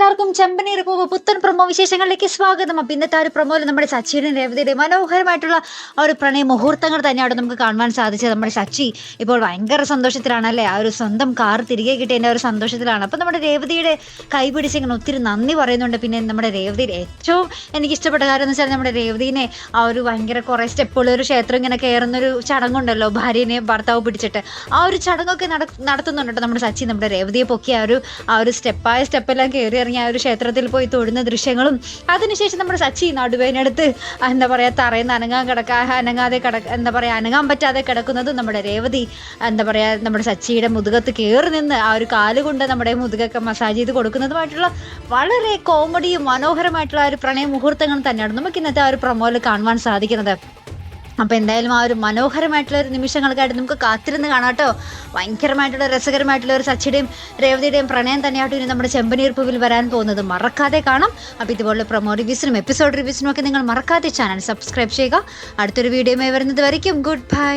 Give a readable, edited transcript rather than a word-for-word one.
എല്ലാവർക്കും ചെമ്പനീർ പൂവ് പുത്തൻ പ്രൊമോ വിശേഷങ്ങളിലേക്ക് സ്വാഗതം. അപ്പം ഇന്നത്തെ ഒരു പ്രൊമോയിൽ നമ്മുടെ സച്ചിയുടെയും രേവതിയുടെയും മനോഹരമായിട്ടുള്ള ഒരു പ്രണയ മുഹൂർത്തങ്ങൾ തന്നെയാണ് നമുക്ക് കാണുവാൻ സാധിച്ചത്. നമ്മുടെ സച്ചി ഇപ്പോൾ ഭയങ്കര സന്തോഷത്തിലാണ് അല്ലേ, ആ ഒരു സ്വന്തം കാർ തിരികെ കിട്ടിയതിൻ്റെ ഒരു സന്തോഷത്തിലാണ്. അപ്പം നമ്മുടെ രേവതിയുടെ കൈ പിടിച്ചിങ്ങനെ ഒത്തിരി നന്ദി പറയുന്നുണ്ട്. പിന്നെ നമ്മുടെ രേവതിയുടെ ഏറ്റവും എനിക്ക് ഇഷ്ടപ്പെട്ട കാര്യം എന്ന് വെച്ചാൽ നമ്മുടെ രേവതിനെ ആ ഒരു ഭയങ്കര കുറേ സ്റ്റെപ്പുള്ള ഒരു ക്ഷേത്രം ഇങ്ങനെ കയറുന്നൊരു ചടങ്ങുണ്ടല്ലോ, ഭാര്യനെ ഭർത്താവ് പിടിച്ചിട്ട് ആ ഒരു ചടങ്ങൊക്കെ നടത്തുന്നുണ്ട് കേട്ടോ നമ്മുടെ സച്ചി. നമ്മുടെ രേവതിയെ പൊക്കി ആ ഒരു സ്റ്റെപ്പെല്ലാം കയറി ഇറങ്ങി ആ ഒരു ക്ഷേത്രത്തിൽ പോയി തൊഴുന്ന ദൃശ്യങ്ങളും, അതിനുശേഷം നമ്മുടെ സച്ചി നടുവേനടുത്ത് എന്താ പറയുക തറയുന്ന അനങ്ങാൻ പറ്റാതെ കിടക്കുന്നതും നമ്മുടെ രേവതി എന്താ പറയുക നമ്മുടെ സച്ചിയുടെ മുതുകത്ത് കയറി നിന്ന് ആ ഒരു കാലുകൊണ്ട് നമ്മുടെ മുതുകൊക്കെ മസാജ് ചെയ്ത് കൊടുക്കുന്നതുമായിട്ടുള്ള വളരെ കോമഡിയും മനോഹരമായിട്ടുള്ള ഒരു പ്രണയ മുഹൂർത്തങ്ങൾ തന്നെയാണ് നമുക്ക് ഇന്നത്തെ ആ ഒരു പ്രൊമോയിൽ കാണുവാൻ സാധിക്കുന്നത്. അപ്പോൾ എന്തായാലും ആ ഒരു മനോഹരമായിട്ടുള്ള ഒരു നിമിഷങ്ങൾക്കായിട്ട് നമുക്ക് കാത്തിരുന്ന് കാണാട്ടോ. ഭയങ്കരമായിട്ടുള്ള രസകരമായിട്ടുള്ള ഒരു സച്ചിയുടെയും രേവതിയുടെയും പ്രണയം തന്നെയായിട്ട് ഇനി നമ്മുടെ ചെമ്പനീർ പൂവിൽ വരാൻ പോകുന്നത് മറക്കാതെ കാണാം. അപ്പോൾ ഇതുപോലുള്ള പ്രൊമോ റിവ്യൂസിനും എപ്പിസോഡ് റിവ്യൂസിനും ഒക്കെ നിങ്ങൾ മറക്കാതെ ചാനൽ സബ്സ്ക്രൈബ് ചെയ്യുക. അടുത്തൊരു വീഡിയോയുമായി വരുന്നത് വരയ്ക്കും ഗുഡ് ബൈ.